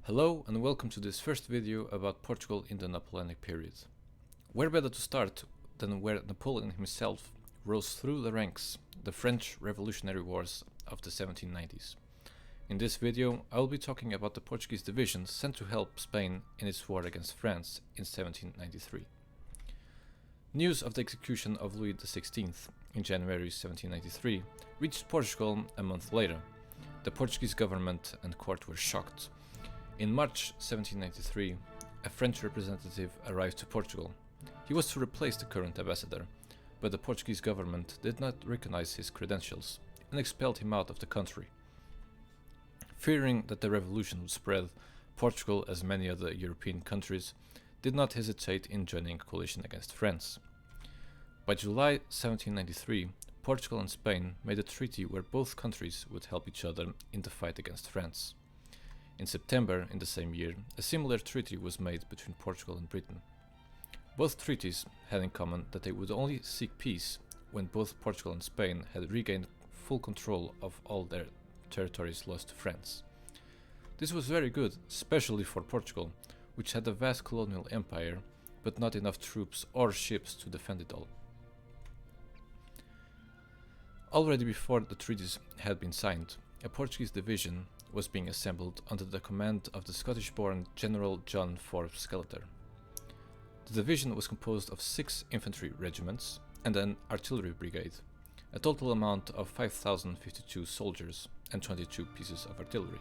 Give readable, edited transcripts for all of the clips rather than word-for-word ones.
Hello and welcome to this first video about Portugal in the Napoleonic period. Where better to start than where Napoleon himself rose through the ranks, the French Revolutionary Wars of the 1790s. In this video I will be talking about the Portuguese division sent to help Spain in its war against France in 1793. News of the execution of Louis XVI in January 1793 reached Portugal a month later. The Portuguese government and court were shocked. In March 1793, a French representative arrived to Portugal. He was to replace the current ambassador, but the Portuguese government did not recognize his credentials and expelled him out of the country. Fearing that the revolution would spread, Portugal, as many other European countries, did not hesitate in joining a coalition against France. By July 1793, Portugal and Spain made a treaty where both countries would help each other in the fight against France. In September in the same year, a similar treaty was made between Portugal and Britain. Both treaties had in common that they would only seek peace when both Portugal and Spain had regained full control of all their territories lost to France. This was very good, especially for Portugal, which had a vast colonial empire, but not enough troops or ships to defend it all. Already before the treaties had been signed, a Portuguese division was being assembled under the command of the Scottish-born General John Forbes Skeletor. The division was composed of 6 infantry regiments and an artillery brigade, a total amount of 5,052 soldiers and 22 pieces of artillery.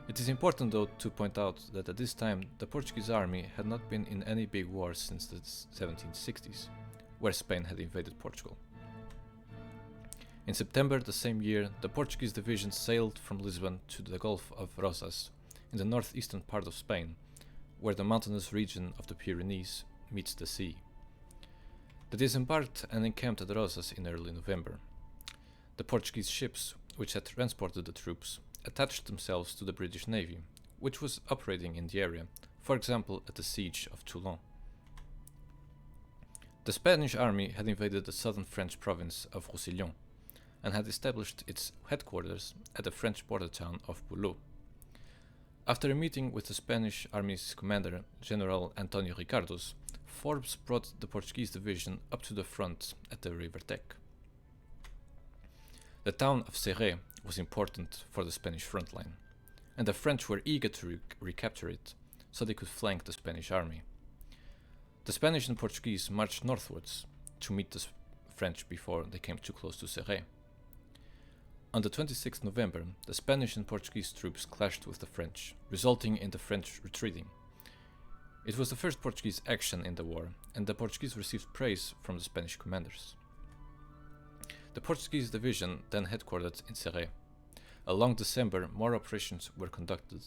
It is important though to point out that at this time the Portuguese army had not been in any big war since the 1760s, where Spain had invaded Portugal. In September the same year, the Portuguese division sailed from Lisbon to the Gulf of Rosas, in the northeastern part of Spain, where the mountainous region of the Pyrenees meets the sea. They disembarked and encamped at Rosas in early November. The Portuguese ships, which had transported the troops, attached themselves to the British Navy, which was operating in the area, for example at the siege of Toulon. The Spanish army had invaded the southern French province of Roussillon, and had established its headquarters at the French border town of Boulot. After a meeting with the Spanish army's commander, General Antonio Ricardos, Forbes brought the Portuguese division up to the front at the River Tec. The town of Serré was important for the Spanish front line, and the French were eager to recapture it, so they could flank the Spanish army. The Spanish and Portuguese marched northwards to meet the French before they came too close to Serré. On the 26th November, the Spanish and Portuguese troops clashed with the French, resulting in the French retreating. It was the first Portuguese action in the war, and the Portuguese received praise from the Spanish commanders. The Portuguese division then headquartered in Serré. Along December, more operations were conducted,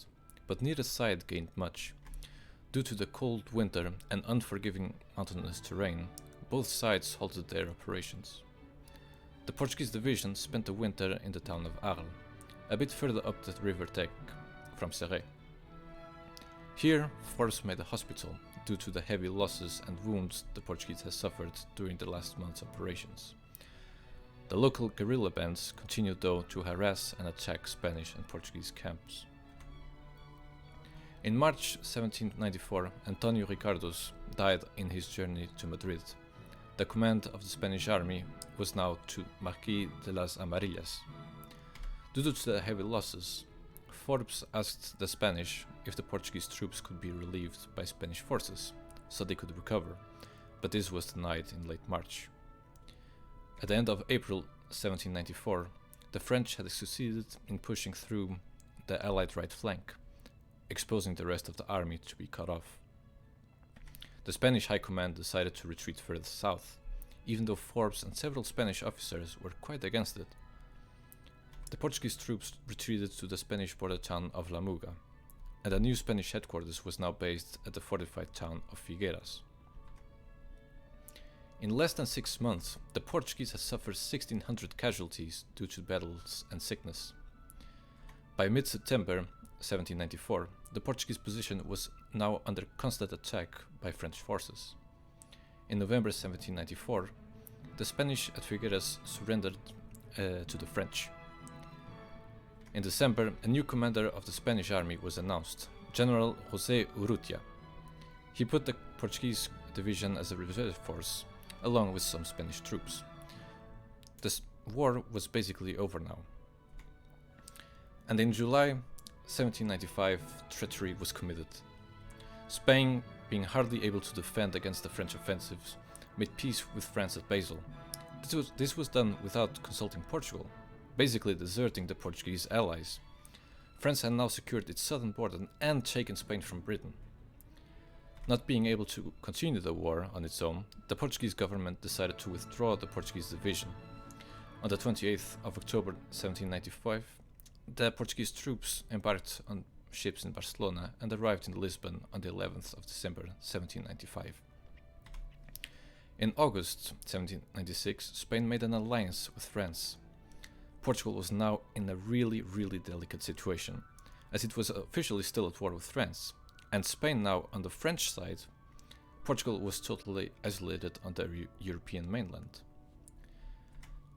but neither side gained much. Due to the cold winter and unforgiving mountainous terrain, both sides halted their operations. The Portuguese division spent the winter in the town of Arles, a bit further up the River Tec from Serré. Here, Forbes made a hospital due to the heavy losses and wounds the Portuguese had suffered during the last month's operations. The local guerrilla bands continued though to harass and attack Spanish and Portuguese camps. In March 1794, Antonio Ricardos died in his journey to Madrid. The command of the Spanish army was now to Marquis de las Amarillas. Due to the heavy losses, Forbes asked the Spanish if the Portuguese troops could be relieved by Spanish forces, so they could recover, but this was denied in late March. At the end of April 1794, the French had succeeded in pushing through the Allied right flank, exposing the rest of the army to be cut off. The Spanish High Command decided to retreat further south, even though Forbes and several Spanish officers were quite against it. The Portuguese troops retreated to the Spanish border town of La Muga, and a new Spanish headquarters was now based at the fortified town of Figueras. In less than 6 months, the Portuguese had suffered 1,600 casualties due to battles and sickness. By mid-September 1794, the Portuguese position was now under constant attack by French forces. In November 1794, the Spanish at Figueras surrendered to the French. In December, a new commander of the Spanish army was announced, General José Urrutia. He put the Portuguese division as a reserve force, along with some Spanish troops. This war was basically over now. And in July 1795, treachery was committed. Spain, being hardly able to defend against the French offensives, made peace with France at Basel. This was done without consulting Portugal, basically deserting the Portuguese allies. France had now secured its southern border and taken Spain from Britain. Not being able to continue the war on its own, the Portuguese government decided to withdraw the Portuguese division. On the 28th of October 1795, the Portuguese troops embarked on ships in Barcelona and arrived in Lisbon on the 11th of December 1795. In August 1796, Spain made an alliance with France. Portugal was now in a really delicate situation, as it was officially still at war with France, and Spain now on the French side. Portugal was totally isolated on the European mainland.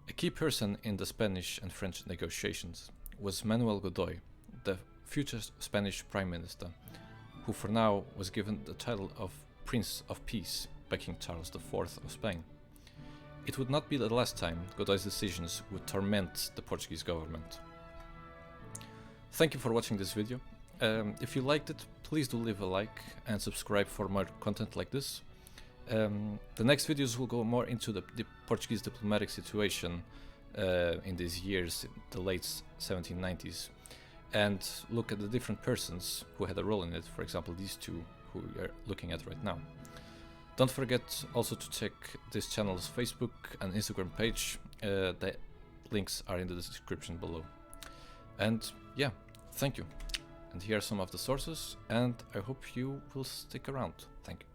A key person in the Spanish and French negotiations was Manuel Godoy, the future Spanish Prime Minister, who for now was given the title of Prince of Peace by King Charles IV of Spain. It would not be the last time Godoy's decisions would torment the Portuguese government. Thank you for watching this video. If you liked it, please do leave a like and subscribe for more content like this. The next videos will go more into the Portuguese diplomatic situation in these years, the late 1790s, and look at the different persons who had a role in it, for example these two who we are looking at right now. Don't forget also to check this channel's Facebook and Instagram page, the links are in the description below. And yeah, thank you. And here are some of the sources, and I hope you will stick around. Thank you.